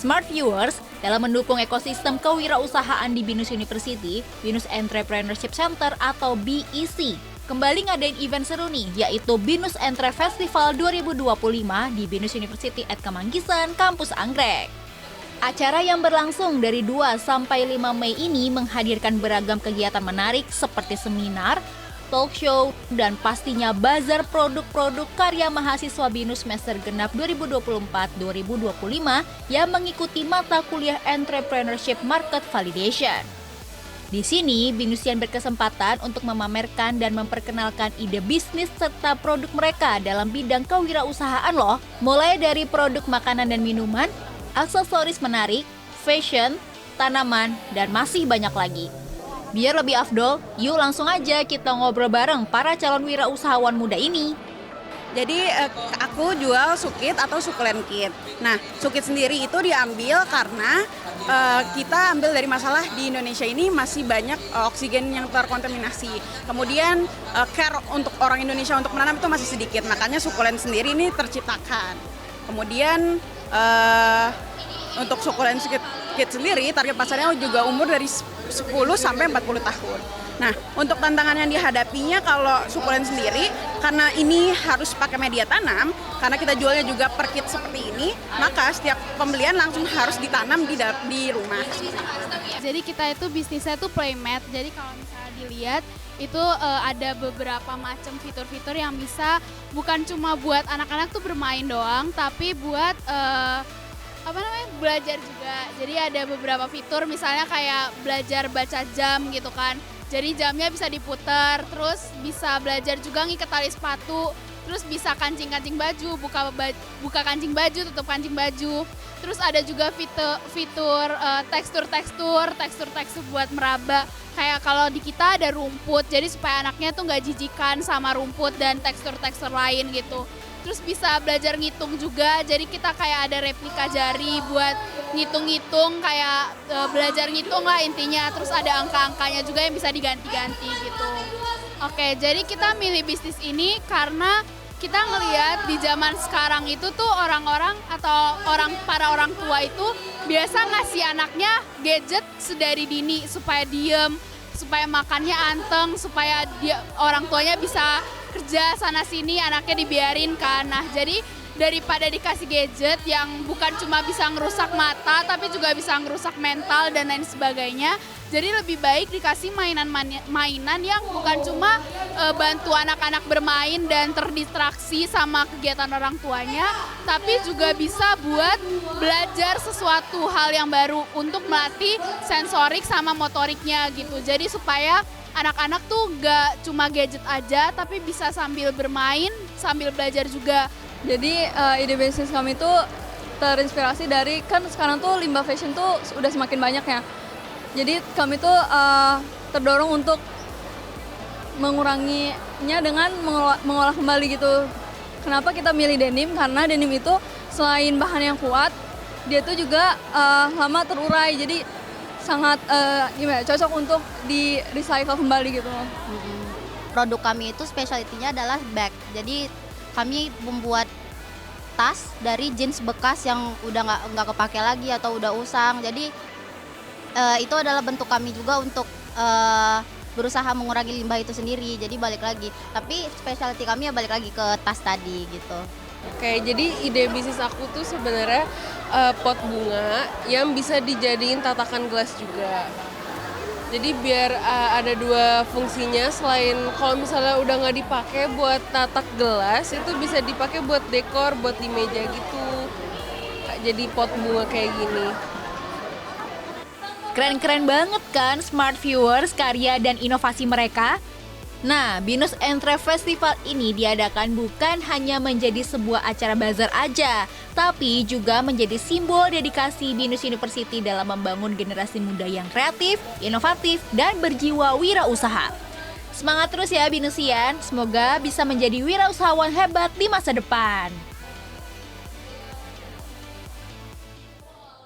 Smart viewers, dalam mendukung ekosistem kewirausahaan di BINUS University, BINUS Entrepreneurship Center atau BEC, kembali ngadain event seru nih, yaitu BINUS Entre Festival 2025 di BINUS University at Kemanggisan, Kampus Anggrek. Acara yang berlangsung dari 2 sampai 5 Mei ini menghadirkan beragam kegiatan menarik seperti seminar, talk show, dan pastinya bazar produk-produk karya mahasiswa BINUS semester genap 2024-2025 yang mengikuti mata kuliah Entrepreneurship Market Validation. Di sini, BINUSian berkesempatan untuk memamerkan dan memperkenalkan ide bisnis serta produk mereka dalam bidang kewirausahaan loh, mulai dari produk makanan dan minuman, aksesoris menarik, fashion, tanaman, dan masih banyak lagi. Biar lebih afdol, yuk langsung aja kita ngobrol bareng para calon wirausahawan muda ini. Jadi aku jual sukit atau sukulen kit. Nah, sukit sendiri itu diambil karena kita ambil dari masalah di Indonesia ini masih banyak oksigen yang terkontaminasi. Kemudian care untuk orang Indonesia untuk menanam itu masih sedikit, makanya sukulen sendiri ini terciptakan. Kemudian untuk sukulen kit sendiri target pasarnya juga umur dari 10 sampai 40 tahun. Nah, untuk tantangan yang dihadapinya kalau sukulen sendiri, karena ini harus pakai media tanam, karena kita jualnya juga per kit seperti ini, maka setiap pembelian langsung harus ditanam di rumah. Jadi kita itu bisnisnya tuh playmat, jadi kalau misalnya dilihat, itu ada beberapa macam fitur-fitur yang bisa bukan cuma buat anak-anak tuh bermain doang, tapi buat belajar juga. Jadi ada beberapa fitur misalnya kayak belajar baca jam gitu kan. Jadi jamnya bisa diputar, terus bisa belajar juga ngikat tali sepatu, terus bisa kancing-kancing baju, buka kancing baju, tutup kancing baju. Terus ada juga fitur tekstur buat meraba. Kayak kalau di kita ada rumput, jadi supaya anaknya tuh nggak jijikan sama rumput dan tekstur-tekstur lain gitu. Terus bisa belajar ngitung juga, jadi kita kayak ada replika jari buat ngitung-ngitung, kayak belajar ngitung lah intinya. Terus ada angka-angkanya juga yang bisa diganti-ganti gitu. Oke, jadi kita milih bisnis ini karena kita ngelihat di zaman sekarang itu tuh orang-orang atau para orang tua itu biasa ngasih anaknya gadget sedari dini supaya diem, supaya makannya anteng, supaya orang tuanya bisa kerja sana sini, anaknya dibiarin kan. Nah, jadi daripada dikasih gadget yang bukan cuma bisa ngerusak mata tapi juga bisa ngerusak mental dan lain sebagainya, jadi lebih baik dikasih mainan yang bukan cuma bantu anak-anak bermain dan terdistraksi sama kegiatan orang tuanya, tapi juga bisa buat belajar sesuatu hal yang baru untuk melatih sensorik sama motoriknya gitu. Jadi supaya anak-anak tuh gak cuma gadget aja, tapi bisa sambil bermain, sambil belajar juga. Jadi ide bisnis kami tuh terinspirasi dari, kan sekarang tuh limbah fashion tuh udah semakin banyak ya. Jadi kami tuh terdorong untuk menguranginya dengan mengolah kembali gitu. Kenapa kita milih denim? Karena denim itu selain bahan yang kuat, dia tuh juga lama terurai. Jadi sangat cocok untuk di recycle kembali gitu. Produk kami itu spesialitinya adalah bag. Jadi kami membuat tas dari jeans bekas yang udah nggak kepake lagi atau udah usang. Jadi itu adalah bentuk kami juga untuk berusaha mengurangi limbah itu sendiri. Jadi balik lagi. Tapi spesialiti kami ya balik lagi ke tas tadi gitu. Oke, jadi ide bisnis aku tuh sebenarnya pot bunga yang bisa dijadiin tatakan gelas juga. Jadi biar ada 2 fungsinya, selain kalau misalnya udah nggak dipakai buat tatak gelas, itu bisa dipakai buat dekor, buat di meja gitu. Jadi pot bunga kayak gini. Keren-keren banget kan Smart Viewers, karya dan inovasi mereka? Nah, BINUS Entre Festival ini diadakan bukan hanya menjadi sebuah acara bazar aja, tapi juga menjadi simbol dedikasi BINUS University dalam membangun generasi muda yang kreatif, inovatif, dan berjiwa wirausaha. Semangat terus ya BINUSian, semoga bisa menjadi wirausahawan hebat di masa depan.